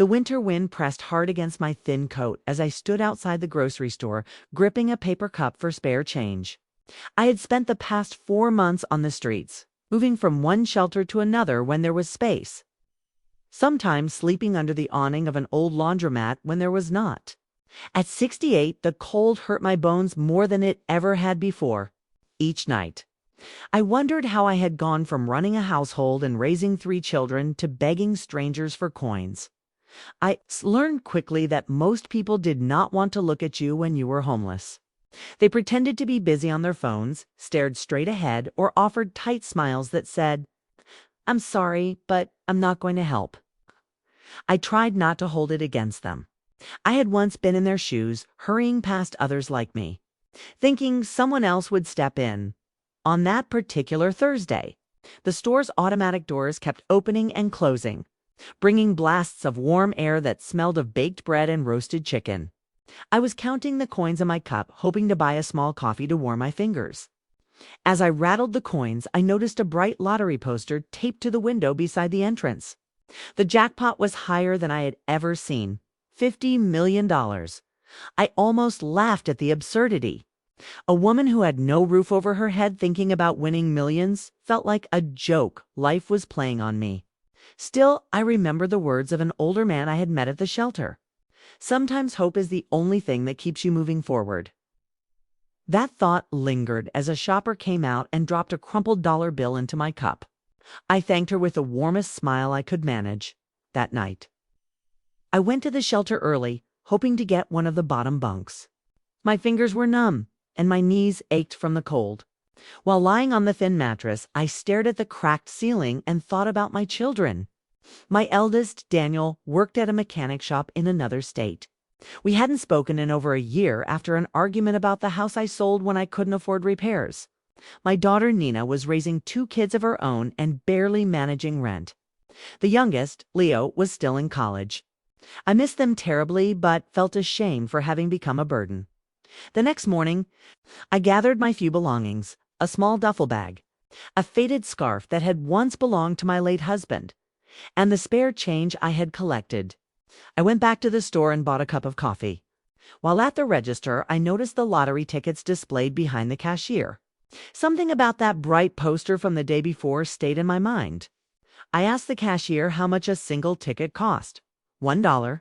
The winter wind pressed hard against my thin coat as I stood outside the grocery store, gripping a paper cup for spare change. I had spent the past 4 months on the streets, moving from one shelter to another when there was space, sometimes sleeping under the awning of an old laundromat when there was not. At 68, the cold hurt my bones more than it ever had before, each night. I wondered how I had gone from running a household and raising 3 children to begging strangers for coins. Learned quickly that most people did not want to look at you when you were homeless. They pretended to be busy on their phones, stared straight ahead, or offered tight smiles that said, "I'm sorry, but I'm not going to help." I tried not to hold it against them. I had once been in their shoes, hurrying past others like me, thinking someone else would step in. On that particular Thursday, the store's automatic doors kept opening and closing, bringing blasts of warm air that smelled of baked bread and roasted chicken. I was counting the coins in my cup, hoping to buy a small coffee to warm my fingers. As I rattled the coins, I noticed a bright lottery poster taped to the window beside the entrance. The jackpot was higher than I had ever seen, $50 million. I almost laughed at the absurdity. A woman who had no roof over her head thinking about winning millions felt like a joke life was playing on me. Still, I remember the words of an older man I had met at the shelter. Sometimes hope is the only thing that keeps you moving forward. That thought lingered as a shopper came out and dropped a crumpled dollar bill into my cup. I thanked her with the warmest smile I could manage that night. I went to the shelter early, hoping to get one of the bottom bunks. My fingers were numb, and my knees ached from the cold. While lying on the thin mattress, I stared at the cracked ceiling and thought about my children. My eldest, Daniel, worked at a mechanic shop in another state. We hadn't spoken in over a year after an argument about the house I sold when I couldn't afford repairs. My daughter Nina was raising 2 kids of her own and barely managing rent. The youngest, Leo, was still in college. I missed them terribly, but felt ashamed for having become a burden. The next morning, I gathered my few belongings, a small duffel bag, a faded scarf that had once belonged to my late husband, and the spare change I had collected. I went back to the store and bought a cup of coffee. While at the register, I noticed the lottery tickets displayed behind the cashier. Something about that bright poster from the day before stayed in my mind. I asked the cashier how much a single ticket cost. $1.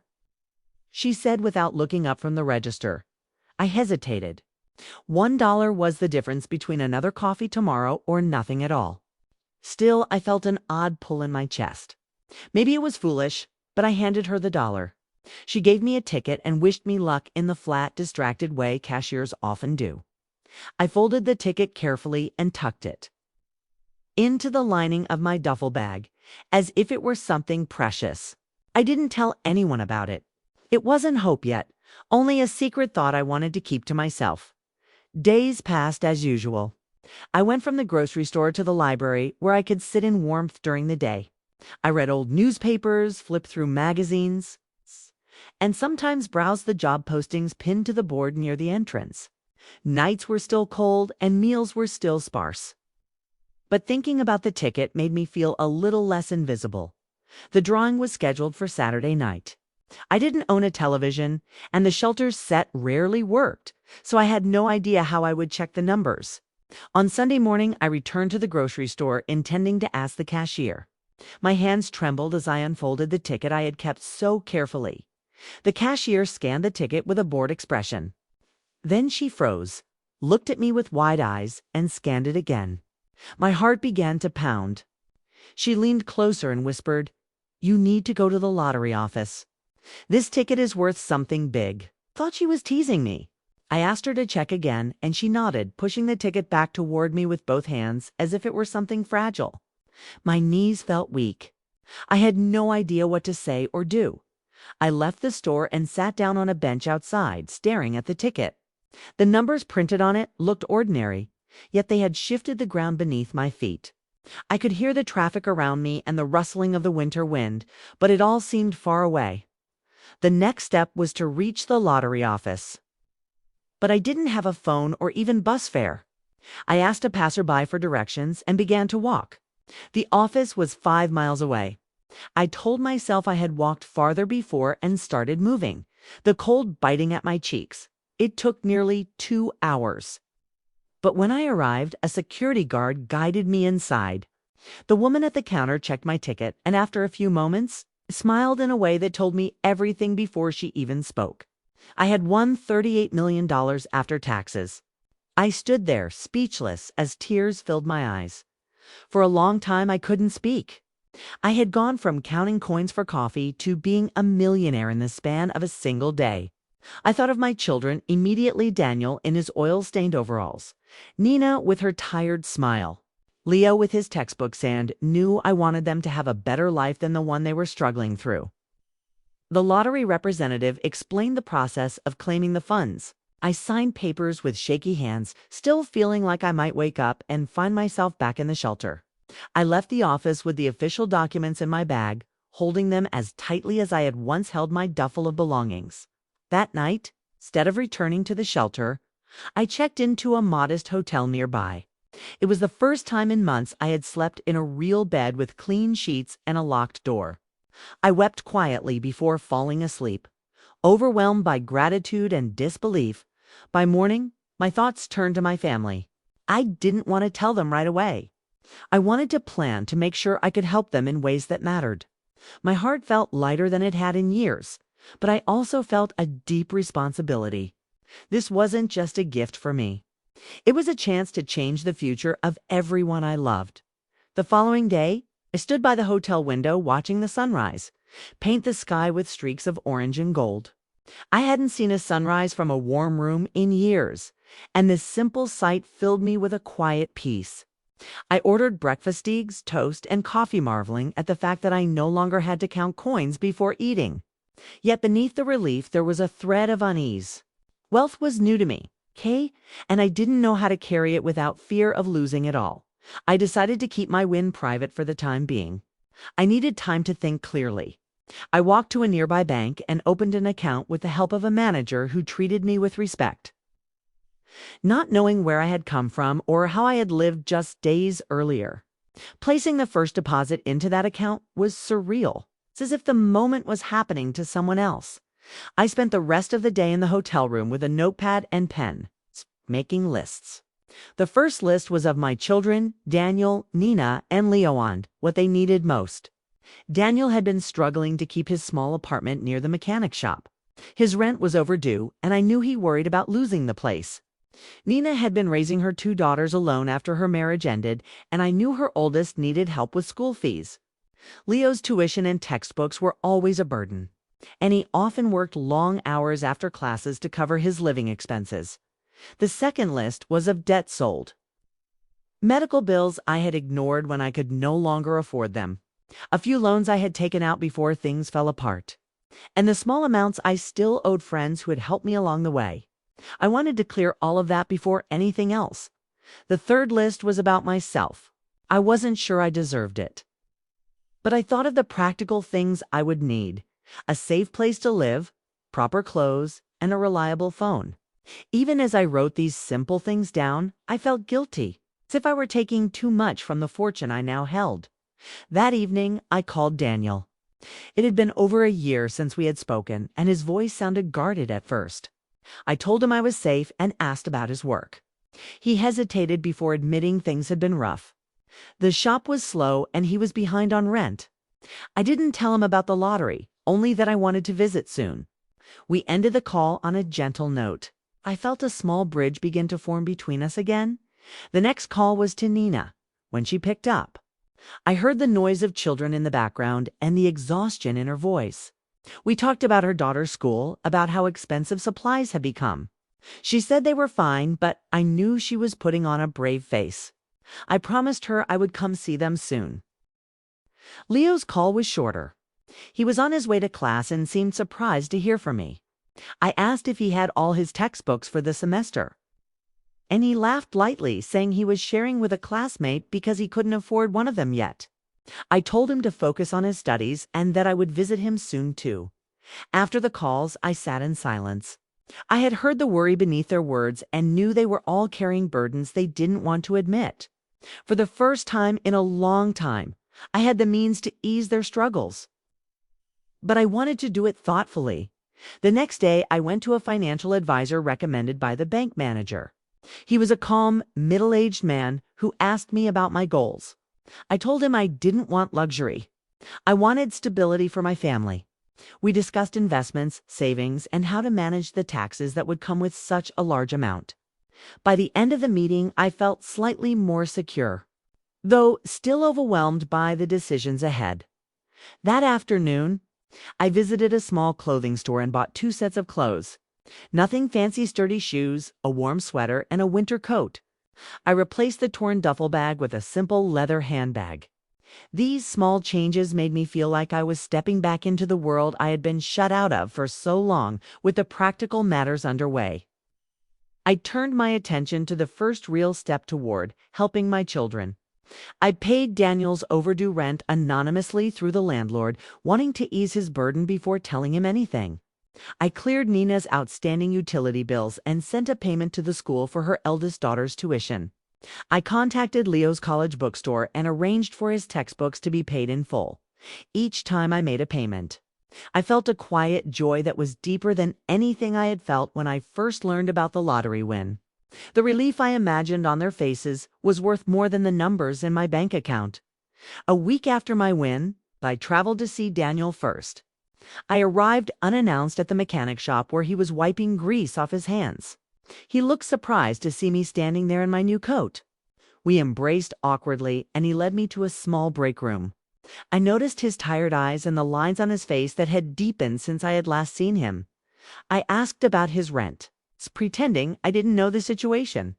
She said without looking up from the register. I hesitated. $1 was the difference between another coffee tomorrow or nothing at all. Still, I felt an odd pull in my chest. Maybe it was foolish, but I handed her the dollar. She gave me a ticket and wished me luck in the flat, distracted way cashiers often do. I folded the ticket carefully and tucked it into the lining of my duffel bag, as if it were something precious. I didn't tell anyone about it. It wasn't hope yet, only a secret thought I wanted to keep to myself. Days passed as usual. I went from the grocery store to the library where I could sit in warmth during the day. I read old newspapers, flipped through magazines, and sometimes browsed the job postings pinned to the board near the entrance. Nights were still cold and meals were still sparse. But thinking about the ticket made me feel a little less invisible. The drawing was scheduled for Saturday night. I didn't own a television, and the shelter's set rarely worked, so I had no idea how I would check the numbers. On Sunday morning, I returned to the grocery store, intending to ask the cashier. My hands trembled as I unfolded the ticket I had kept so carefully. The cashier scanned the ticket with a bored expression. Then she froze, looked at me with wide eyes, and scanned it again. My heart began to pound. She leaned closer and whispered, "You need to go to the lottery office. This ticket is worth something big." Thought she was teasing me. I asked her to check again, and she nodded, pushing the ticket back toward me with both hands as if it were something fragile. My knees felt weak. I had no idea what to say or do. I left the store and sat down on a bench outside, staring at the ticket. The numbers printed on it looked ordinary, yet they had shifted the ground beneath my feet. I could hear the traffic around me and the rustling of the winter wind, but it all seemed far away. The next step was to reach the lottery office. But I didn't have a phone or even bus fare. I asked a passerby for directions and began to walk. The office was 5 miles away. I told myself I had walked farther before and started moving, the cold biting at my cheeks. It took nearly 2 hours. But when I arrived, a security guard guided me inside. The woman at the counter checked my ticket and after a few moments, smiled in a way that told me everything before she even spoke. I had won $38 million after taxes. I stood there, speechless, as tears filled my eyes. For a long time, I couldn't speak. I had gone from counting coins for coffee to being a millionaire in the span of a single day. I thought of my children, immediately Daniel in his oil-stained overalls, Nina with her tired smile, Leo with his textbooks, and knew I wanted them to have a better life than the one they were struggling through. The lottery representative explained the process of claiming the funds. I signed papers with shaky hands, still feeling like I might wake up and find myself back in the shelter. I left the office with the official documents in my bag, holding them as tightly as I had once held my duffel of belongings. That night, instead of returning to the shelter, I checked into a modest hotel nearby. It was the first time in months I had slept in a real bed with clean sheets and a locked door. I wept quietly before falling asleep, overwhelmed by gratitude and disbelief. By morning, my thoughts turned to my family. I didn't want to tell them right away. I wanted to plan to make sure I could help them in ways that mattered. My heart felt lighter than it had in years, but I also felt a deep responsibility. This wasn't just a gift for me. It was a chance to change the future of everyone I loved. The following day, I stood by the hotel window watching the sunrise, paint the sky with streaks of orange and gold. I hadn't seen a sunrise from a warm room in years, and this simple sight filled me with a quiet peace. I ordered breakfast, eggs, toast, and coffee, marveling at the fact that I no longer had to count coins before eating. Yet beneath the relief there was a thread of unease. Wealth was new to me, okay? And I didn't know how to carry it without fear of losing it all. I decided to keep my win private for the time being. I needed time to think clearly. I walked to a nearby bank and opened an account with the help of a manager who treated me with respect. Not knowing where I had come from or how I had lived just days earlier, placing the first deposit into that account was surreal. It's as if the moment was happening to someone else. I spent the rest of the day in the hotel room with a notepad and pen, making lists. The first list was of my children, Daniel, Nina, and Leo, and what they needed most. Daniel had been struggling to keep his small apartment near the mechanic shop. His rent was overdue, and I knew he worried about losing the place. Nina had been raising her 2 daughters alone after her marriage ended, and I knew her oldest needed help with school fees. Leo's tuition and textbooks were always a burden, and he often worked long hours after classes to cover his living expenses. The second list was of debts sold. Medical bills I had ignored when I could no longer afford them. A few loans I had taken out before things fell apart. And the small amounts I still owed friends who had helped me along the way. I wanted to clear all of that before anything else. The third list was about myself. I wasn't sure I deserved it. But I thought of the practical things I would need: a safe place to live, proper clothes, and a reliable phone. Even as I wrote these simple things down, I felt guilty, as if I were taking too much from the fortune I now held. That evening, I called Daniel. It had been over a year since we had spoken, and his voice sounded guarded at first. I told him I was safe and asked about his work. He hesitated before admitting things had been rough. The shop was slow, and he was behind on rent. I didn't tell him about the lottery, only that I wanted to visit soon. We ended the call on a gentle note. I felt a small bridge begin to form between us again. The next call was to Nina. When she picked up, I heard the noise of children in the background and the exhaustion in her voice. We talked about her daughter's school, about how expensive supplies had become. She said they were fine, but I knew she was putting on a brave face. I promised her I would come see them soon. Leo's call was shorter. He was on his way to class and seemed surprised to hear from me. I asked if he had all his textbooks for the semester, and he laughed lightly, saying he was sharing with a classmate because he couldn't afford one of them yet. I told him to focus on his studies and that I would visit him soon too. After the calls, I sat in silence. I had heard the worry beneath their words and knew they were all carrying burdens they didn't want to admit. For the first time in a long time, I had the means to ease their struggles. But I wanted to do it thoughtfully. The next day, I went to a financial advisor recommended by the bank manager. He was a calm, middle-aged man who asked me about my goals. I told him I didn't want luxury. I wanted stability for my family. We discussed investments, savings, and how to manage the taxes that would come with such a large amount. By the end of the meeting, I felt slightly more secure, though still overwhelmed by the decisions ahead. That afternoon, I visited a small clothing store and bought 2 sets of clothes. Nothing fancy, sturdy shoes, a warm sweater, and a winter coat. I replaced the torn duffel bag with a simple leather handbag. These small changes made me feel like I was stepping back into the world I had been shut out of for so long, with the practical matters underway. I turned my attention to the first real step toward helping my children. I paid Daniel's overdue rent anonymously through the landlord, wanting to ease his burden before telling him anything. I cleared Nina's outstanding utility bills and sent a payment to the school for her eldest daughter's tuition. I contacted Leo's college bookstore and arranged for his textbooks to be paid in full. Each time I made a payment, I felt a quiet joy that was deeper than anything I had felt when I first learned about the lottery win. The relief I imagined on their faces was worth more than the numbers in my bank account. A week after my win, I traveled to see Daniel first. I arrived unannounced at the mechanic shop where he was wiping grease off his hands. He looked surprised to see me standing there in my new coat. We embraced awkwardly, and he led me to a small break room. I noticed his tired eyes and the lines on his face that had deepened since I had last seen him. I asked about his rent, pretending I didn't know the situation.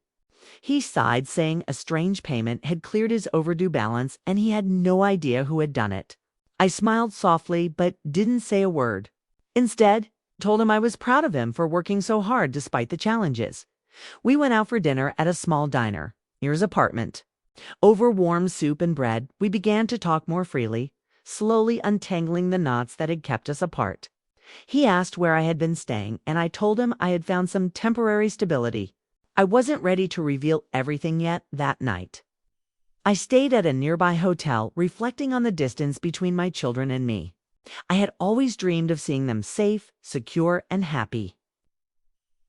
He sighed, saying a strange payment had cleared his overdue balance and he had no idea who had done it. I smiled softly but didn't say a word. Instead, told him I was proud of him for working so hard despite the challenges. We went out for dinner at a small diner near his apartment. Over warm soup and bread, we began to talk more freely, slowly untangling the knots that had kept us apart. He asked where I had been staying, and I told him I had found some temporary stability. I wasn't ready to reveal everything yet that night. I stayed at a nearby hotel, reflecting on the distance between my children and me. I had always dreamed of seeing them safe, secure, and happy.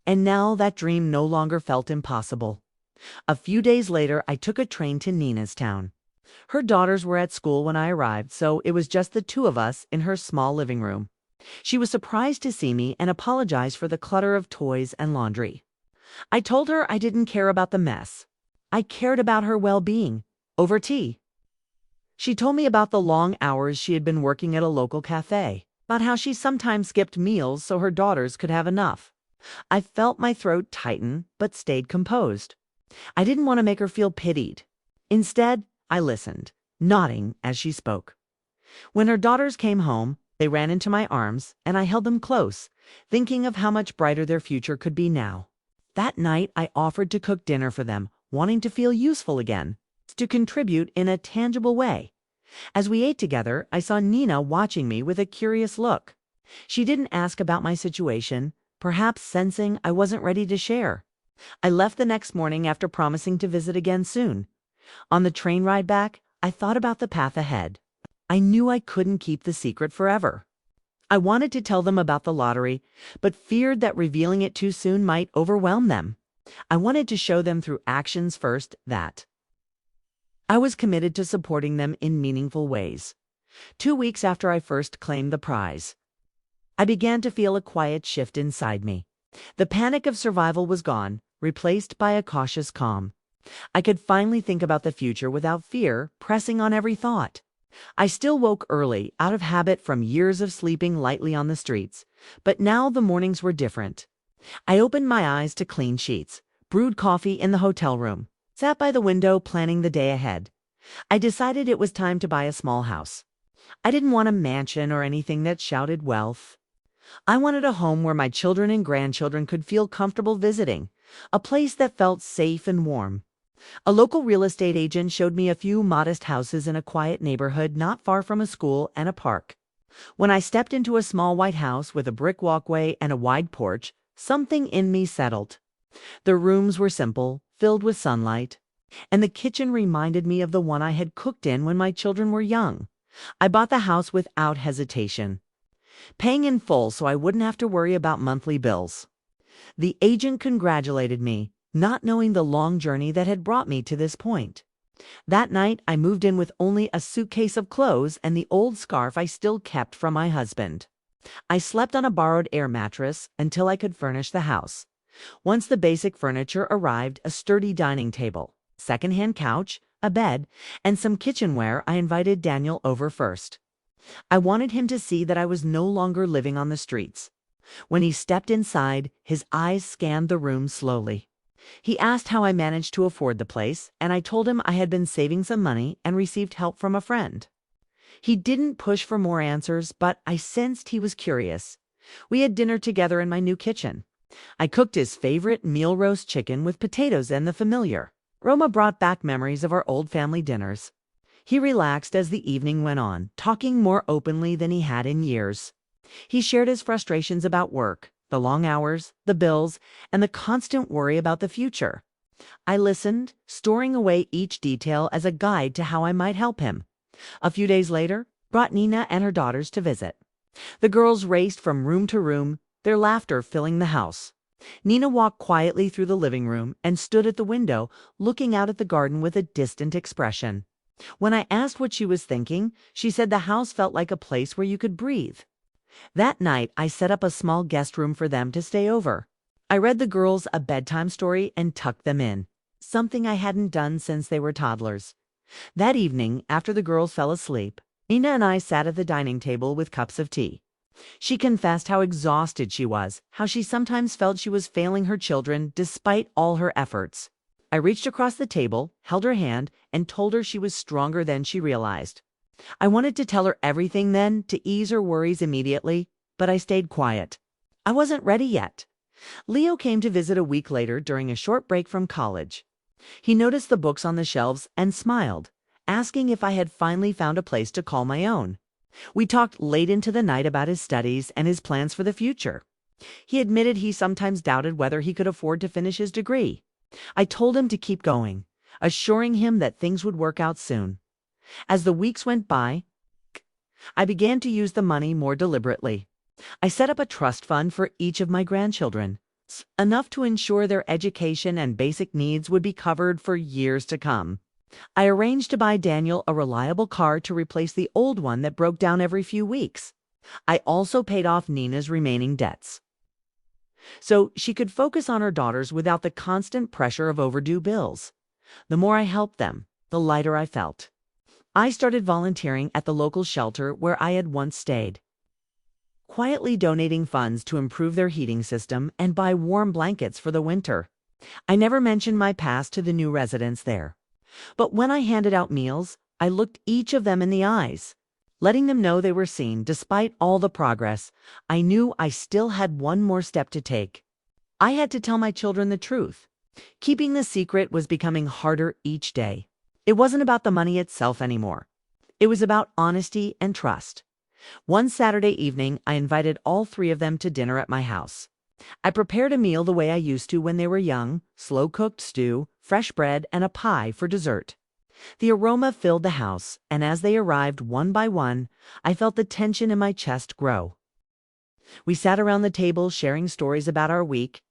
And now that dream no longer felt impossible. A few days later, I took a train to Nina's town. Her daughters were at school when I arrived, so it was just the two of us in her small living room. She was surprised to see me and apologized for the clutter of toys and laundry. I told her I didn't care about the mess. I cared about her well-being, over tea. She told me about the long hours she had been working at a local cafe, about how she sometimes skipped meals so her daughters could have enough. I felt my throat tighten, but stayed composed. I didn't want to make her feel pitied. Instead, I listened, nodding as she spoke. When her daughters came home, they ran into my arms, and I held them close, thinking of how much brighter their future could be now. That night, I offered to cook dinner for them, wanting to feel useful again, to contribute in a tangible way. As we ate together, I saw Nina watching me with a curious look. She didn't ask about my situation, perhaps sensing I wasn't ready to share. I left the next morning after promising to visit again soon. On the train ride back, I thought about the path ahead. I knew I couldn't keep the secret forever. I wanted to tell them about the lottery, but feared that revealing it too soon might overwhelm them. I wanted to show them through actions first that I was committed to supporting them in meaningful ways. 2 weeks after I first claimed the prize, I began to feel a quiet shift inside me. The panic of survival was gone, replaced by a cautious calm. I could finally think about the future without fear pressing on every thought. I still woke early, out of habit from years of sleeping lightly on the streets, but now the mornings were different. I opened my eyes to clean sheets, brewed coffee in the hotel room, sat by the window planning the day ahead. I decided it was time to buy a small house. I didn't want a mansion or anything that shouted wealth. I wanted a home where my children and grandchildren could feel comfortable visiting, a place that felt safe and warm. A local real estate agent showed me a few modest houses in a quiet neighborhood not far from a school and a park. When I stepped into a small white house with a brick walkway and a wide porch, something in me settled. The rooms were simple, filled with sunlight. and the kitchen reminded me of the one I had cooked in when my children were young. I bought the house without hesitation, paying in full so I wouldn't have to worry about monthly bills. The agent congratulated me, not knowing the long journey that had brought me to this point. That night, I moved in with only a suitcase of clothes and the old scarf I still kept from my husband. I slept on a borrowed air mattress until I could furnish the house. Once the basic furniture arrived, a sturdy dining table, second-hand couch, a bed, and some kitchenware, I invited Daniel over first. I wanted him to see that I was no longer living on the streets. When he stepped inside, his eyes scanned the room slowly. He asked how I managed to afford the place, and I told him I had been saving some money and received help from a friend. He didn't push for more answers, but I sensed he was curious. We had dinner together in my new kitchen. I cooked his favorite meal roast chicken with potatoes and the familiar aroma brought back memories of our old family dinners. He relaxed as the evening went on, talking more openly than he had in years. He shared his frustrations about work, the long hours, the bills, and the constant worry about the future. I listened, storing away each detail as a guide to how I might help him. A few days later, brought Nina and her daughters to visit. The girls raced from room to room, their laughter filling the house. Nina walked quietly through the living room and stood at the window, looking out at the garden with a distant expression. When I asked what she was thinking, she said the house felt like a place where you could breathe. That night, I set up a small guest room for them to stay over. I read the girls a bedtime story and tucked them in, something I hadn't done since they were toddlers. That evening, after the girls fell asleep, Nina and I sat at the dining table with cups of tea. She confessed how exhausted she was, how she sometimes felt she was failing her children despite all her efforts. I reached across the table, held her hand, and told her she was stronger than she realized. I wanted to tell her everything then, to ease her worries immediately, but I stayed quiet. I wasn't ready yet. Leo came to visit a week later during a short break from college. He noticed the books on the shelves and smiled, asking if I had finally found a place to call my own. We talked late into the night about his studies and his plans for the future. He admitted he sometimes doubted whether he could afford to finish his degree. I told him to keep going, assuring him that things would work out soon. As the weeks went by, I began to use the money more deliberately. I set up a trust fund for each of my grandchildren, enough to ensure their education and basic needs would be covered for years to come. I arranged to buy Daniel a reliable car to replace the old one that broke down every few weeks. I also paid off Nina's remaining debts, so she could focus on her daughters without the constant pressure of overdue bills. The more I helped them, the lighter I felt. I started volunteering at the local shelter where I had once stayed, quietly donating funds to improve their heating system and buy warm blankets for the winter. I never mentioned my past to the new residents there, but when I handed out meals, I looked each of them in the eyes, letting them know they were seen. Despite all the progress, I knew I still had one more step to take. I had to tell my children the truth. Keeping the secret was becoming harder each day. It wasn't about the money itself anymore. It was about honesty and trust. One Saturday evening, I invited all three of them to dinner at my house. I prepared a meal the way I used to when they were young: slow-cooked stew, fresh bread, and a pie for dessert. The aroma filled the house, and as they arrived one by one, I felt the tension in my chest grow. We sat around the table sharing stories about our week.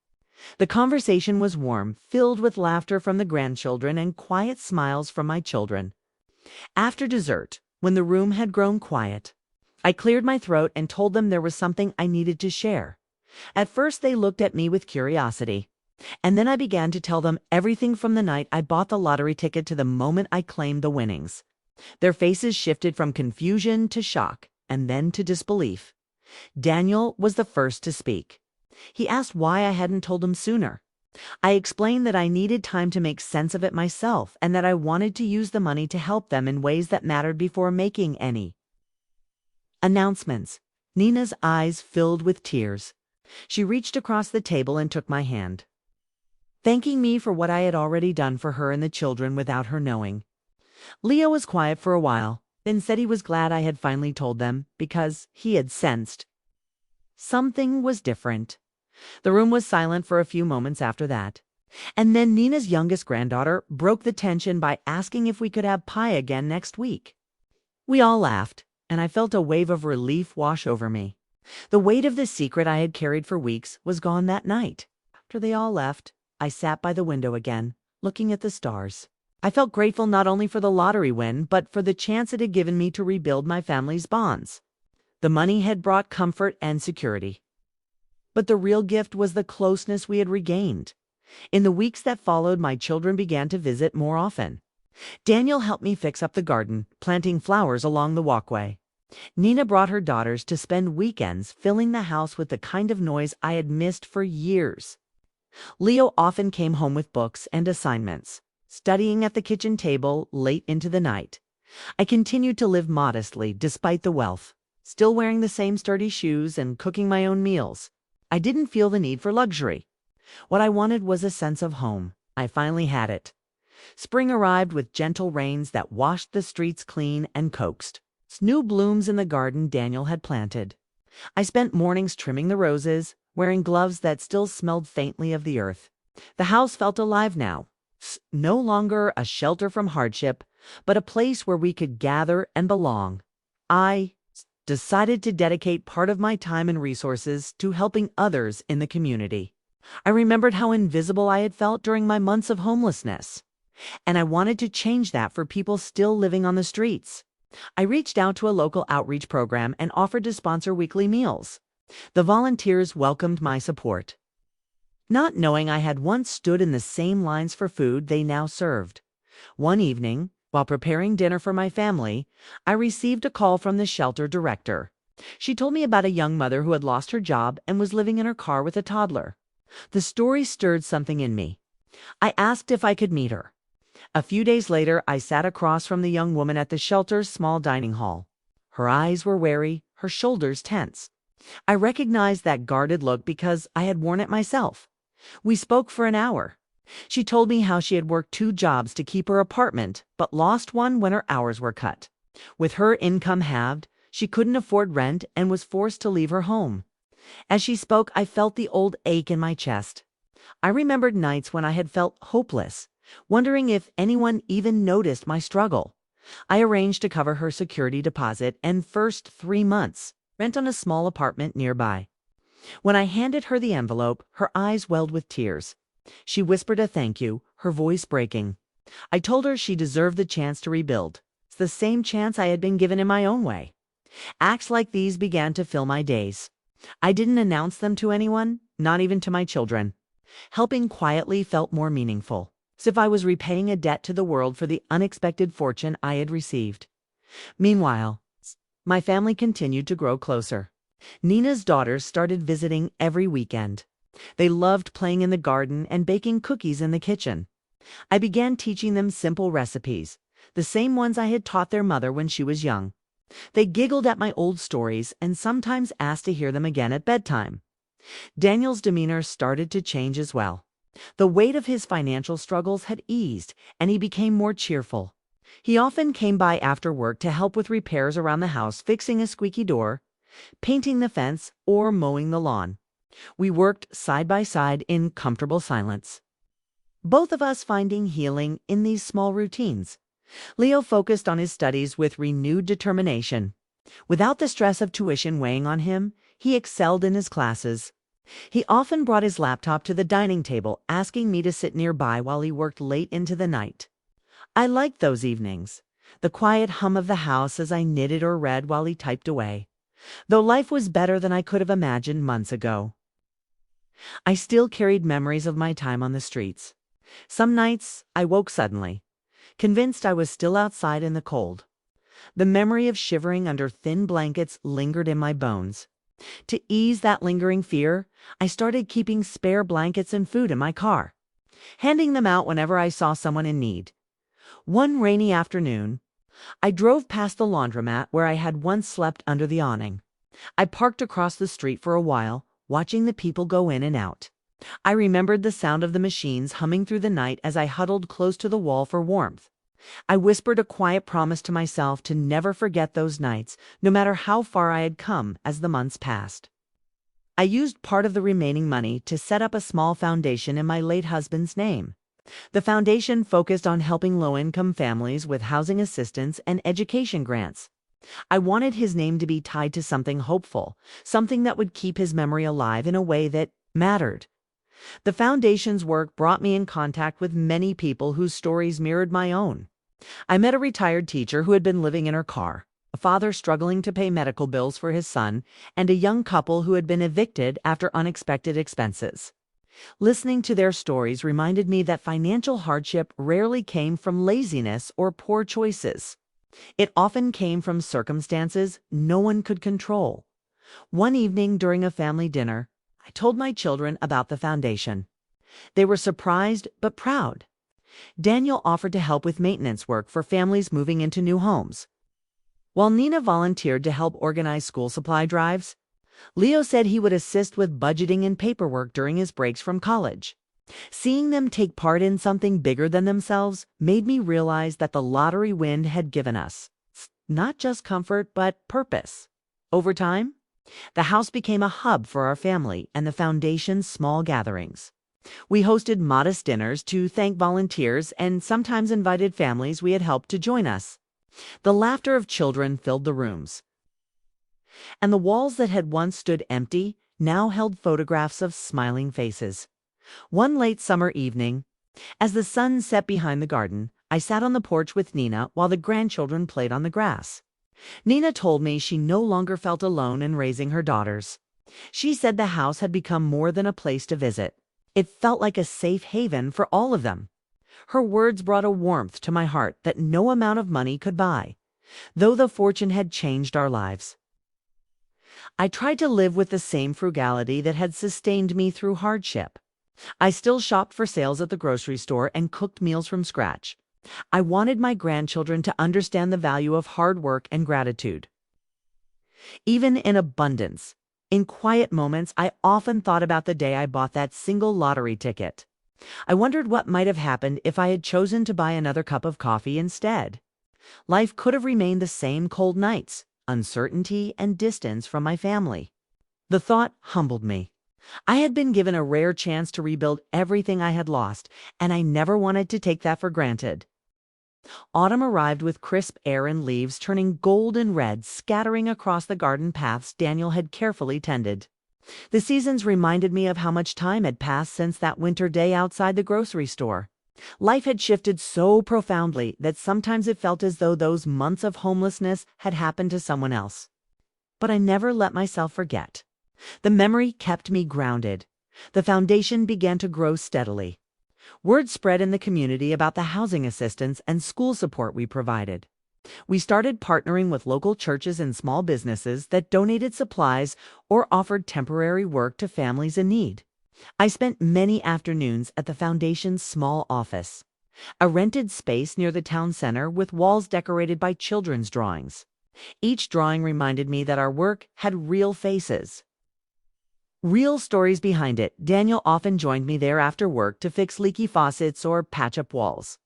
The conversation was warm, filled with laughter from the grandchildren and quiet smiles from my children. After dessert, when the room had grown quiet, I cleared my throat and told them there was something I needed to share. At first, they looked at me with curiosity, and then I began to tell them everything from the night I bought the lottery ticket to the moment I claimed the winnings. Their faces shifted from confusion to shock, and then to disbelief. Daniel was the first to speak. He asked why I hadn't told him sooner. I explained that I needed time to make sense of it myself and that I wanted to use the money to help them in ways that mattered before making any announcements. Nina's eyes filled with tears. She reached across the table and took my hand, thanking me for what I had already done for her and the children without her knowing. Leo was quiet for a while, then said he was glad I had finally told them because he had sensed something was different. The room was silent for a few moments after that. And then Nina's youngest granddaughter broke the tension by asking if we could have pie again next week. We all laughed, and I felt a wave of relief wash over me. The weight of the secret I had carried for weeks was gone that night. After they all left, I sat by the window again, looking at the stars. I felt grateful not only for the lottery win, but for the chance it had given me to rebuild my family's bonds. The money had brought comfort and security. But the real gift was the closeness we had regained. In the weeks that followed, my children began to visit more often. Daniel helped me fix up the garden, planting flowers along the walkway. Nina brought her daughters to spend weekends filling the house with the kind of noise I had missed for years. Leo often came home with books and assignments, studying at the kitchen table late into the night. I continued to live modestly despite the wealth, still wearing the same sturdy shoes and cooking my own meals. I didn't feel the need for luxury. What I wanted was a sense of home. I finally had it. Spring arrived with gentle rains that washed the streets clean and coaxed new blooms in the garden Daniel had planted. I spent mornings trimming the roses, wearing gloves that still smelled faintly of the earth. The house felt alive now, no longer a shelter from hardship, but a place where we could gather and belong. I decided to dedicate part of my time and resources to helping others in the community. I remembered how invisible I had felt during my months of homelessness, and I wanted to change that for people still living on the streets. I reached out to a local outreach program and offered to sponsor weekly meals. The volunteers welcomed my support, not knowing I had once stood in the same lines for food they now served. One evening, while preparing dinner for my family, I received a call from the shelter director. She told me about a young mother who had lost her job and was living in her car with a toddler. The story stirred something in me. I asked if I could meet her. A few days later, I sat across from the young woman at the shelter's small dining hall. Her eyes were wary, her shoulders tense. I recognized that guarded look because I had worn it myself. We spoke for an hour. She told me how she had worked 2 jobs to keep her apartment, but lost one when her hours were cut. With her income halved, she couldn't afford rent and was forced to leave her home. As she spoke, I felt the old ache in my chest. I remembered nights when I had felt hopeless, wondering if anyone even noticed my struggle. I arranged to cover her security deposit and first 3 months' rent on a small apartment nearby. When I handed her the envelope, her eyes welled with tears. She whispered a thank you, her voice breaking. I told her she deserved the chance to rebuild. It's the same chance I had been given in my own way. Acts like these began to fill my days. I didn't announce them to anyone, not even to my children. Helping quietly felt more meaningful, as if I was repaying a debt to the world for the unexpected fortune I had received. Meanwhile, my family continued to grow closer. Nina's daughters started visiting every weekend. They loved playing in the garden and baking cookies in the kitchen. I began teaching them simple recipes, the same ones I had taught their mother when she was young. They giggled at my old stories and sometimes asked to hear them again at bedtime. Daniel's demeanor started to change as well. The weight of his financial struggles had eased, and he became more cheerful. He often came by after work to help with repairs around the house, fixing a squeaky door, painting the fence, or mowing the lawn. We worked side by side in comfortable silence, both of us finding healing in these small routines. Leo focused on his studies with renewed determination. Without the stress of tuition weighing on him, he excelled in his classes. He often brought his laptop to the dining table, asking me to sit nearby while he worked late into the night. I liked those evenings, the quiet hum of the house as I knitted or read while he typed away, though life was better than I could have imagined months ago. I still carried memories of my time on the streets. Some nights I woke suddenly, convinced I was still outside in the cold. The memory of shivering under thin blankets lingered in my bones. To ease that lingering fear, I started keeping spare blankets and food in my car, handing them out whenever I saw someone in need. One rainy afternoon, I drove past the laundromat where I had once slept under the awning. I parked across the street for a while, watching the people go in and out. I remembered the sound of the machines humming through the night as I huddled close to the wall for warmth. I whispered a quiet promise to myself to never forget those nights, no matter how far I had come as the months passed. I used part of the remaining money to set up a small foundation in my late husband's name. The foundation focused on helping low-income families with housing assistance and education grants. I wanted his name to be tied to something hopeful, something that would keep his memory alive in a way that mattered. The foundation's work brought me in contact with many people whose stories mirrored my own. I met a retired teacher who had been living in her car, a father struggling to pay medical bills for his son, and a young couple who had been evicted after unexpected expenses. Listening to their stories reminded me that financial hardship rarely came from laziness or poor choices. It often came from circumstances no one could control. One evening during a family dinner, I told my children about the foundation. They were surprised but proud. Daniel offered to help with maintenance work for families moving into new homes, while Nina volunteered to help organize school supply drives. Leo said he would assist with budgeting and paperwork during his breaks from college. Seeing them take part in something bigger than themselves made me realize that the lottery wind had given us not just comfort, but purpose. Over time, the house became a hub for our family and the foundation's small gatherings. We hosted modest dinners to thank volunteers and sometimes invited families we had helped to join us. The laughter of children filled the rooms, and the walls that had once stood empty now held photographs of smiling faces. One late summer evening, as the sun set behind the garden, I sat on the porch with Nina while the grandchildren played on the grass. Nina told me she no longer felt alone in raising her daughters. She said the house had become more than a place to visit. It felt like a safe haven for all of them. Her words brought a warmth to my heart that no amount of money could buy, though the fortune had changed our lives. I tried to live with the same frugality that had sustained me through hardship. I still shopped for sales at the grocery store and cooked meals from scratch. I wanted my grandchildren to understand the value of hard work and gratitude. Even in abundance, in quiet moments, I often thought about the day I bought that single lottery ticket. I wondered what might have happened if I had chosen to buy another cup of coffee instead. Life could have remained the same: cold nights, uncertainty, and distance from my family. The thought humbled me. I had been given a rare chance to rebuild everything I had lost, and I never wanted to take that for granted. Autumn arrived with crisp air and leaves turning gold and red, scattering across the garden paths Daniel had carefully tended. The seasons reminded me of how much time had passed since that winter day outside the grocery store. Life had shifted so profoundly that sometimes it felt as though those months of homelessness had happened to someone else. But I never let myself forget. The memory kept me grounded. The foundation began to grow steadily. Word spread in the community about the housing assistance and school support we provided. We started partnering with local churches and small businesses that donated supplies or offered temporary work to families in need. I spent many afternoons at the foundation's small office, a rented space near the town center with walls decorated by children's drawings. Each drawing reminded me that our work had real faces, real stories behind it. Daniel often joined me there after work to fix leaky faucets or patch up walls.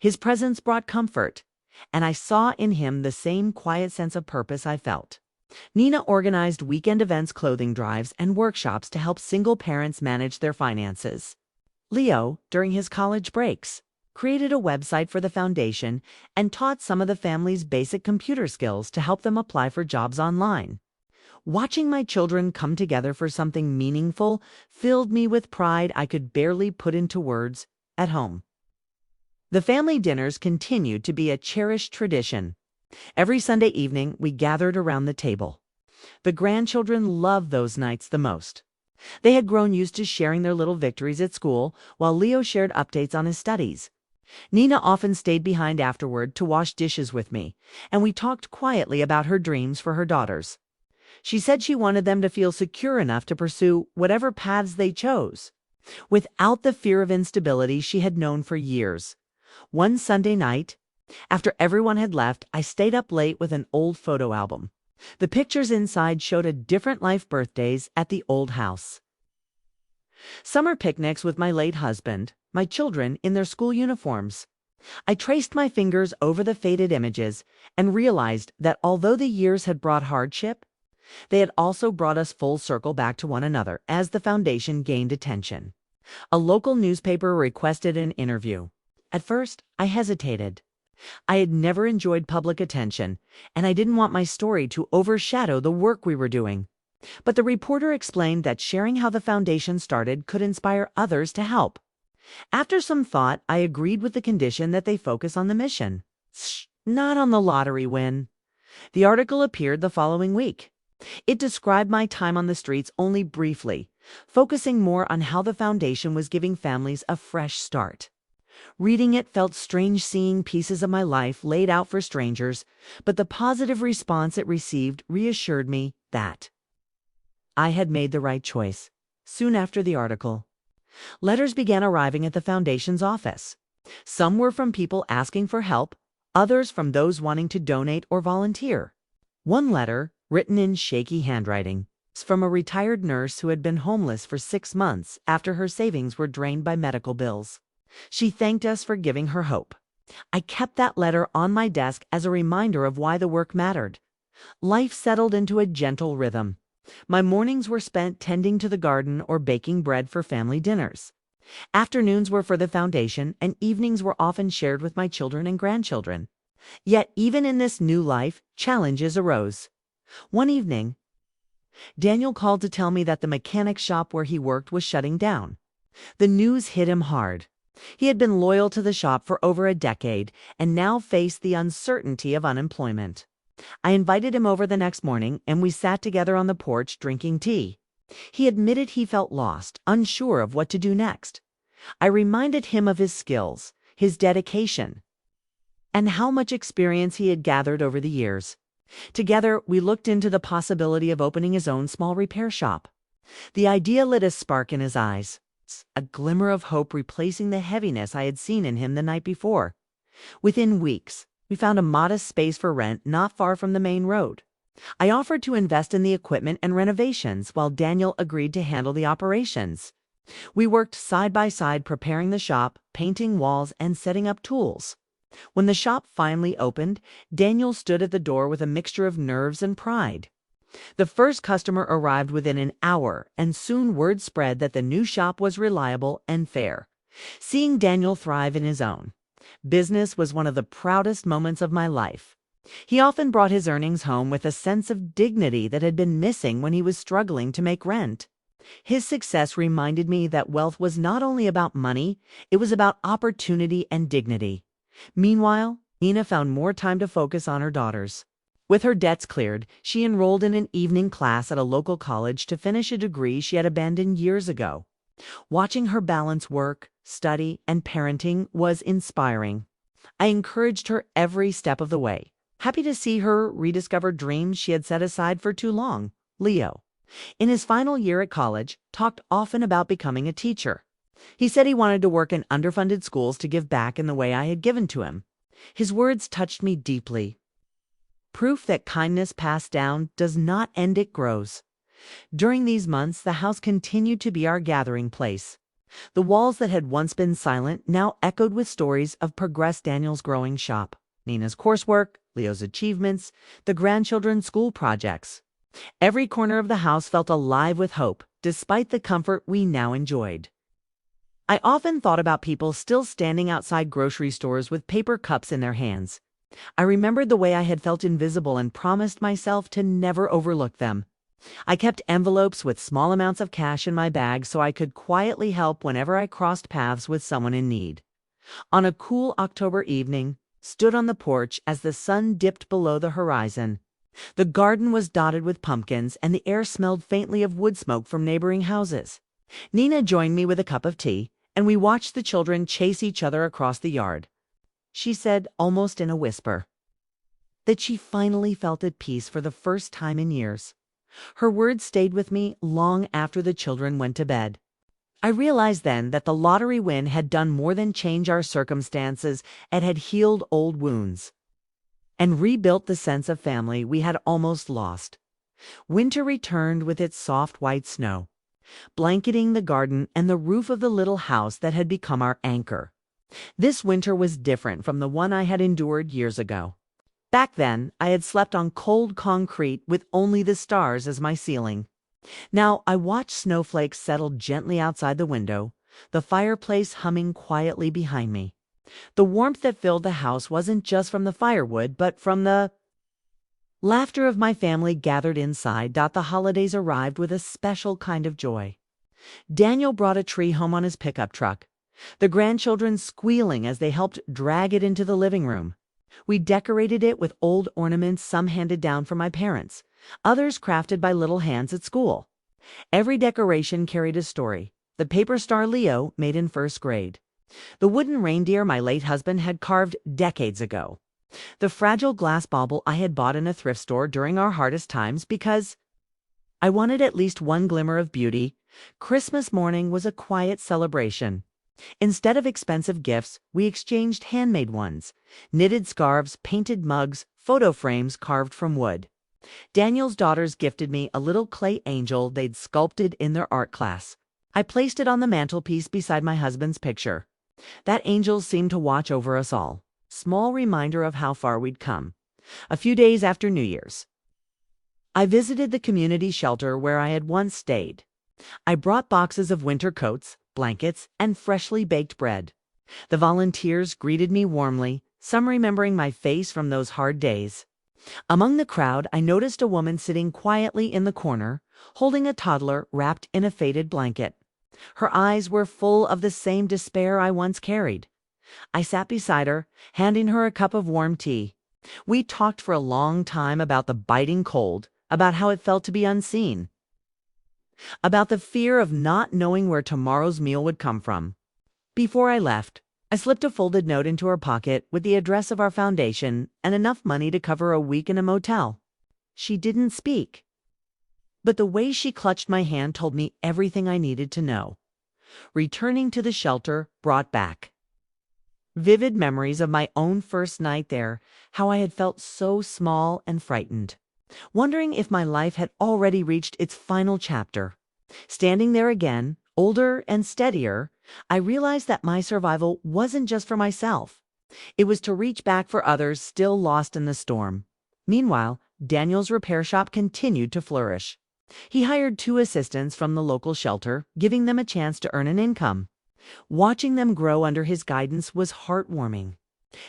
His presence brought comfort, and I saw in him the same quiet sense of purpose I felt. Nina organized weekend events, clothing drives, and workshops to help single parents manage their finances. Leo, during his college breaks, created a website for the foundation and taught some of the family's basic computer skills to help them apply for jobs online. Watching my children come together for something meaningful filled me with pride I could barely put into words at home. The family dinners continued to be a cherished tradition. Every Sunday evening, we gathered around the table. The grandchildren loved those nights the most. They had grown used to sharing their little victories at school, while Leo shared updates on his studies. Nina often stayed behind afterward to wash dishes with me, and we talked quietly about her dreams for her daughters. She said she wanted them to feel secure enough to pursue whatever paths they chose, without the fear of instability she had known for years. One Sunday night, after everyone had left, I stayed up late with an old photo album. The pictures inside showed a different life: birthdays at the old house, summer picnics with my late husband, my children in their school uniforms. I traced my fingers over the faded images and realized that although the years had brought hardship, They had also brought us full circle back to one another as the foundation gained attention. A local newspaper requested an interview. At first, I hesitated. I had never enjoyed public attention, and I didn't want my story to overshadow the work we were doing. But the reporter explained that sharing how the foundation started could inspire others to help. After some thought, I agreed with the condition that they focus on the mission, not on the lottery win. The article appeared the following week. It described my time on the streets only briefly, focusing more on how the foundation was giving families a fresh start. Reading it felt strange seeing pieces of my life laid out for strangers, but the positive response it received reassured me that I had made the right choice. Soon after the article, letters began arriving at the foundation's office. Some were from people asking for help, others from those wanting to donate or volunteer. One letter, written in shaky handwriting, was from a retired nurse who had been homeless for 6 months after her savings were drained by medical bills. She thanked us for giving her hope. I kept that letter on my desk as a reminder of why the work mattered. Life settled into a gentle rhythm. My mornings were spent tending to the garden or baking bread for family dinners. Afternoons were for the foundation, and evenings were often shared with my children and grandchildren. Yet even in this new life, challenges arose. One evening, Daniel called to tell me that the mechanic shop where he worked was shutting down. The news hit him hard. He had been loyal to the shop for over a decade and now faced the uncertainty of unemployment. I invited him over the next morning, and we sat together on the porch drinking tea. He admitted he felt lost, unsure of what to do next. I reminded him of his skills, his dedication, and how much experience he had gathered over the years. Together, we looked into the possibility of opening his own small repair shop. The idea lit a spark in his eyes, a glimmer of hope replacing the heaviness I had seen in him the night before. Within weeks, we found a modest space for rent not far from the main road. I offered to invest in the equipment and renovations while Daniel agreed to handle the operations. We worked side by side preparing the shop, painting walls, and setting up tools. When the shop finally opened, Daniel stood at the door with a mixture of nerves and pride. The first customer arrived within an hour, and soon word spread that the new shop was reliable and fair. Seeing Daniel thrive in his own business was one of the proudest moments of my life. He often brought his earnings home with a sense of dignity that had been missing when he was struggling to make rent. His success reminded me that wealth was not only about money, it was about opportunity and dignity. Meanwhile, Nina found more time to focus on her daughters. With her debts cleared, she enrolled in an evening class at a local college to finish a degree she had abandoned years ago. Watching her balance work, study, and parenting was inspiring. I encouraged her every step of the way, happy to see her rediscover dreams she had set aside for too long. Leo, in his final year at college, talked often about becoming a teacher. He said he wanted to work in underfunded schools to give back in the way I had given to him. His words touched me deeply. Proof that kindness passed down does not end, it grows. During these months, the house continued to be our gathering place. The walls that had once been silent now echoed with stories of progress Daniel's growing shop, Nina's coursework, Leo's achievements, the grandchildren's school projects. Every corner of the house felt alive with hope, despite the comfort we now enjoyed. I often thought about people still standing outside grocery stores with paper cups in their hands. I remembered the way I had felt invisible and promised myself to never overlook them. I kept envelopes with small amounts of cash in my bag so I could quietly help whenever I crossed paths with someone in need. On a cool October evening, stood on the porch as the sun dipped below the horizon. The garden was dotted with pumpkins, and the air smelled faintly of wood smoke from neighboring houses. Nina joined me with a cup of tea, and we watched the children chase each other across the yard. She said, almost in a whisper, that she finally felt at peace for the first time in years. Her words stayed with me long after the children went to bed. I realized then that the lottery win had done more than change our circumstances. It had healed old wounds and rebuilt the sense of family we had almost lost. Winter returned with its soft white snow, blanketing the garden and the roof of the little house that had become our anchor. This winter was different from the one I had endured years ago. Back then, I had slept on cold concrete with only the stars as my ceiling. Now I watched snowflakes settle gently outside the window, the fireplace humming quietly behind me. The warmth that filled the house wasn't just from the firewood, but from the laughter of my family gathered inside. The holidays arrived with a special kind of joy. Daniel brought a tree home on his pickup truck, the grandchildren squealing as they helped drag it into the living room. We decorated it with old ornaments, some handed down from my parents, others crafted by little hands at school. Every decoration carried a story. The paper star Leo, made in first grade. The wooden reindeer my late husband had carved decades ago. The fragile glass bauble I had bought in a thrift store during our hardest times because I wanted at least one glimmer of beauty. Christmas morning was a quiet celebration. Instead of expensive gifts, we exchanged handmade ones: knitted scarves, painted mugs, photo frames carved from wood. Daniel's daughters gifted me a little clay angel they'd sculpted in their art class. I placed it on the mantelpiece beside my husband's picture. That angel seemed to watch over us all. Small reminder of how far we'd come. A few days after New Year's, I visited the community shelter where I had once stayed. I brought boxes of winter coats, blankets, and freshly baked bread. The volunteers greeted me warmly, some remembering my face from those hard days. Among the crowd, I noticed a woman sitting quietly in the corner, holding a toddler wrapped in a faded blanket. Her eyes were full of the same despair I once carried. I sat beside her, handing her a cup of warm tea. We talked for a long time about the biting cold, about how it felt to be unseen, about the fear of not knowing where tomorrow's meal would come from. Before I left, I slipped a folded note into her pocket with the address of our foundation and enough money to cover a week in a motel. She didn't speak, but the way she clutched my hand told me everything I needed to know. Returning to the shelter brought back vivid memories of my own first night there, how I had felt so small and frightened, wondering if my life had already reached its final chapter. Standing there again, older and steadier, I realized that my survival wasn't just for myself. It was to reach back for others still lost in the storm. Meanwhile, Daniel's repair shop continued to flourish. He hired 2 assistants from the local shelter, giving them a chance to earn an income. Watching them grow under his guidance was heartwarming.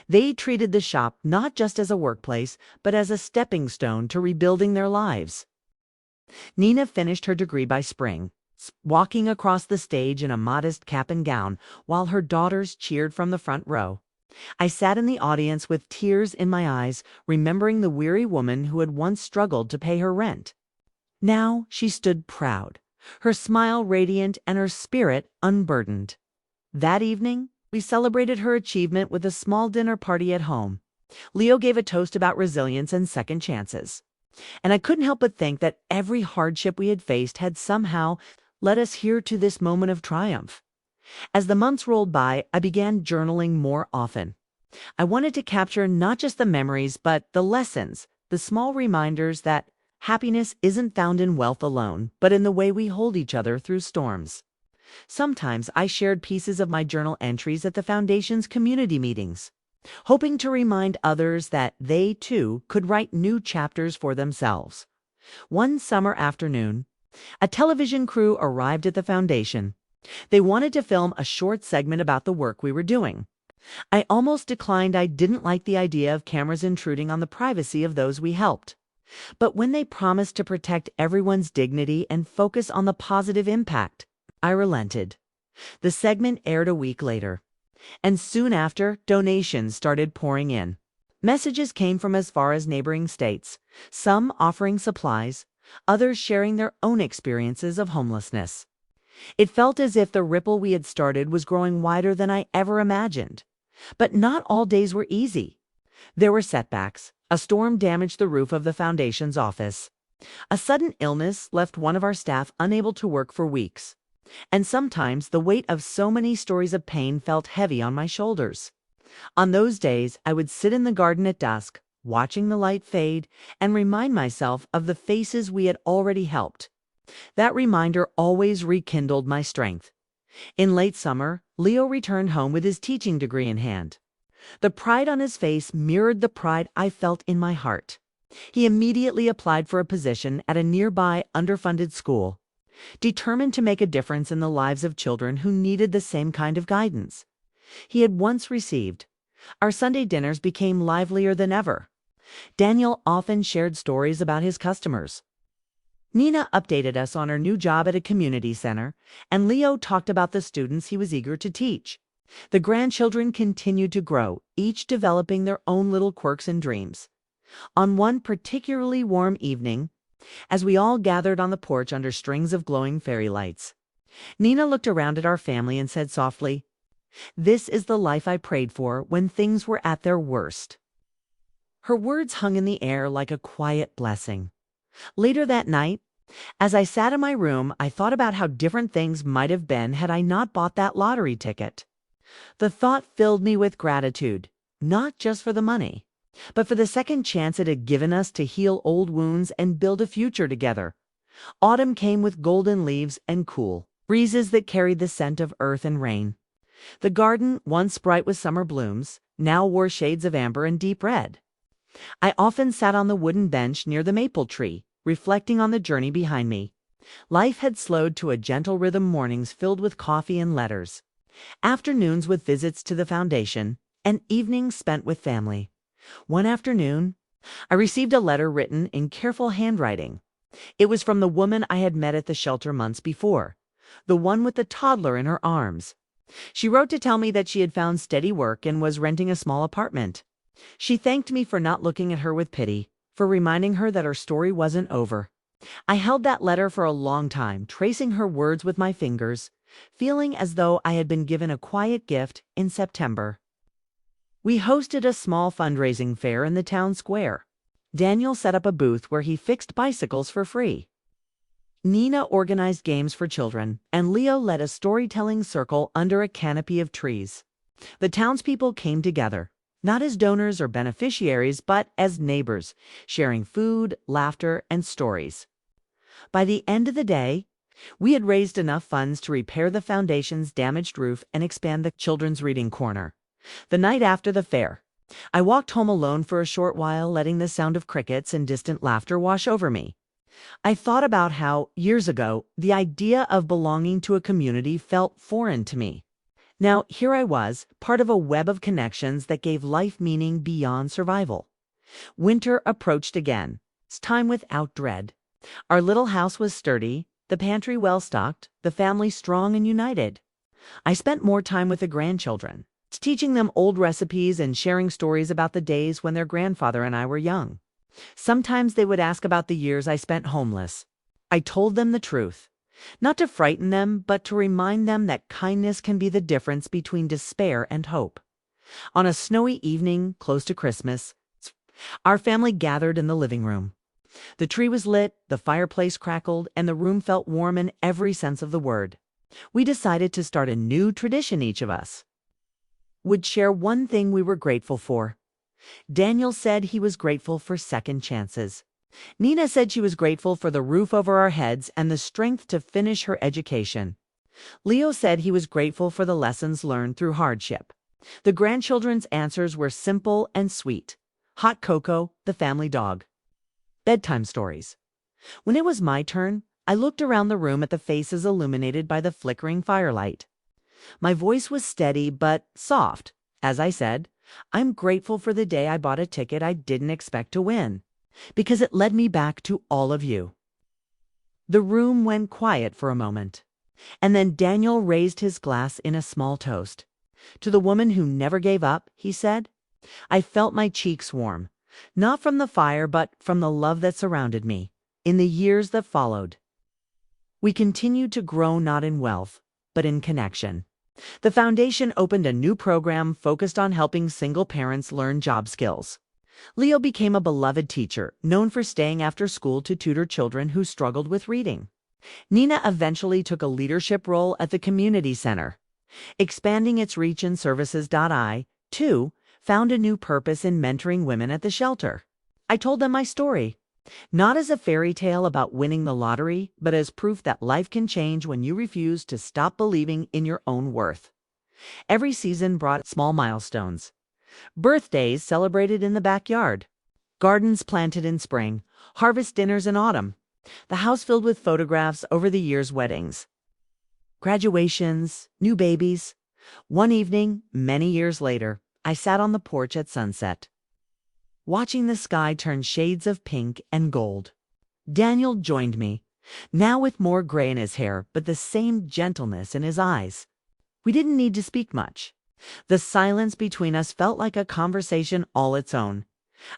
They treated the shop not just as a workplace, but as a stepping stone to rebuilding their lives. Nina finished her degree by spring, walking across the stage in a modest cap and gown, while her daughters cheered from the front row. I sat in the audience with tears in my eyes, remembering the weary woman who had once struggled to pay her rent. Now she stood proud, her smile radiant and her spirit unburdened. That evening, we celebrated her achievement with a small dinner party at home. Leo gave a toast about resilience and second chances. And I couldn't help but think that every hardship we had faced had somehow led us here to this moment of triumph. As the months rolled by, I began journaling more often. I wanted to capture not just the memories, but the lessons, the small reminders that happiness isn't found in wealth alone, but in the way we hold each other through storms. Sometimes I shared pieces of my journal entries at the Foundation's community meetings, hoping to remind others that they, too, could write new chapters for themselves. One summer afternoon, a television crew arrived at the Foundation. They wanted to film a short segment about the work we were doing. I almost declined. I didn't like the idea of cameras intruding on the privacy of those we helped. But when they promised to protect everyone's dignity and focus on the positive impact, I relented. The segment aired a week later, and soon after, donations started pouring in. Messages came from as far as neighboring states, some offering supplies, others sharing their own experiences of homelessness. It felt as if the ripple we had started was growing wider than I ever imagined. But not all days were easy. There were setbacks. A storm damaged the roof of the Foundation's office. A sudden illness left one of our staff unable to work for weeks. And sometimes the weight of so many stories of pain felt heavy on my shoulders. On those days, I would sit in the garden at dusk, watching the light fade, and remind myself of the faces we had already helped. That reminder always rekindled my strength. In late summer, Leo returned home with his teaching degree in hand. The pride on his face mirrored the pride I felt in my heart. He immediately applied for a position at a nearby underfunded school, determined to make a difference in the lives of children who needed the same kind of guidance he had once received. Our Sunday dinners became livelier than ever. Daniel often shared stories about his customers. Nina updated us on her new job at a community center, and Leo talked about the students he was eager to teach. The grandchildren continued to grow, each developing their own little quirks and dreams. On one particularly warm evening, as we all gathered on the porch under strings of glowing fairy lights, Nina looked around at our family and said softly, "This is the life I prayed for when things were at their worst." Her words hung in the air like a quiet blessing. Later that night, as I sat in my room, I thought about how different things might have been had I not bought that lottery ticket. The thought filled me with gratitude, not just for the money, but for the second chance it had given us to heal old wounds and build a future together. Autumn came with golden leaves and cool breezes that carried the scent of earth and rain. The garden, once bright with summer blooms, now wore shades of amber and deep red. I often sat on the wooden bench near the maple tree, reflecting on the journey behind me. Life had slowed to a gentle rhythm, mornings filled with coffee and letters, afternoons with visits to the foundation, and evenings spent with family. One afternoon, I received a letter written in careful handwriting. It was from the woman I had met at the shelter months before, the one with the toddler in her arms. She wrote to tell me that she had found steady work and was renting a small apartment. She thanked me for not looking at her with pity, for reminding her that her story wasn't over. I held that letter for a long time, tracing her words with my fingers, feeling as though I had been given a quiet gift in September. We hosted a small fundraising fair in the town square. Daniel set up a booth where he fixed bicycles for free. Nina organized games for children, and Leo led a storytelling circle under a canopy of trees. The townspeople came together, not as donors or beneficiaries, but as neighbors, sharing food, laughter, and stories. By the end of the day, we had raised enough funds to repair the foundation's damaged roof and expand the children's reading corner. The night after the fair, I walked home alone for a short while, letting the sound of crickets and distant laughter wash over me. I thought about how, years ago, the idea of belonging to a community felt foreign to me. Now, here I was, part of a web of connections that gave life meaning beyond survival. Winter approached again, it's time without dread. Our little house was sturdy, the pantry well-stocked, the family strong and united. I spent more time with the grandchildren, teaching them old recipes and sharing stories about the days when their grandfather and I were young. Sometimes they would ask about the years I spent homeless. I told them the truth, not to frighten them, but to remind them that kindness can be the difference between despair and hope. On a snowy evening close to Christmas, our family gathered in the living room. The tree was lit, the fireplace crackled, and the room felt warm in every sense of the word. We decided to start a new tradition. Each of us would share one thing we were grateful for. Daniel said he was grateful for second chances. Nina said she was grateful for the roof over our heads and the strength to finish her education. Leo said he was grateful for the lessons learned through hardship. The grandchildren's answers were simple and sweet. Hot cocoa, the family dog. Bedtime stories. When it was my turn, I looked around the room at the faces illuminated by the flickering firelight. My voice was steady but soft. As I said, I'm grateful for the day I bought a ticket I didn't expect to win, because it led me back to all of you. The room went quiet for a moment, and then Daniel raised his glass in a small toast. To the woman who never gave up, he said. I felt my cheeks warm, not from the fire, but from the love that surrounded me. In the years that followed, we continued to grow not in wealth, but in connection. The foundation opened a new program focused on helping single parents learn job skills. Leo became a beloved teacher, known for staying after school to tutor children who struggled with reading. Nina eventually took a leadership role at the community center, expanding its reach and services. I, too, found a new purpose in mentoring women at the shelter. I told them my story, not as a fairy tale about winning the lottery, but as proof that life can change when you refuse to stop believing in your own worth. Every season brought small milestones. Birthdays celebrated in the backyard. Gardens planted in spring. Harvest dinners in autumn. The house filled with photographs over the years' weddings. Graduations, new babies. One evening, many years later, I sat on the porch at sunset, watching the sky turn shades of pink and gold. Daniel joined me, now with more gray in his hair, but the same gentleness in his eyes. We didn't need to speak much. The silence between us felt like a conversation all its own.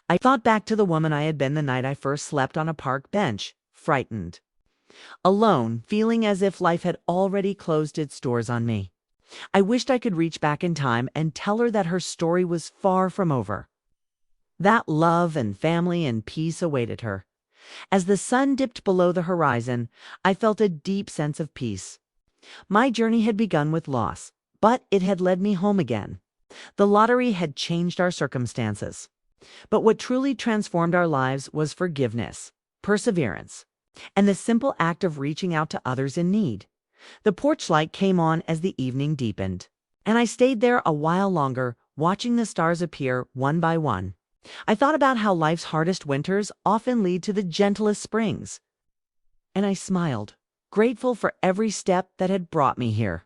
I thought back to the woman I had been the night I first slept on a park bench, frightened, alone, feeling as if life had already closed its doors on me. I wished I could reach back in time and tell her that her story was far from over, that love and family and peace awaited her. As the sun dipped below the horizon, I felt a deep sense of peace. My journey had begun with loss, but it had led me home again. The lottery had changed our circumstances. But what truly transformed our lives was forgiveness, perseverance, and the simple act of reaching out to others in need. The porch light came on as the evening deepened, and I stayed there a while longer, watching the stars appear one by one. I thought about how life's hardest winters often lead to the gentlest springs, and I smiled, grateful for every step that had brought me here.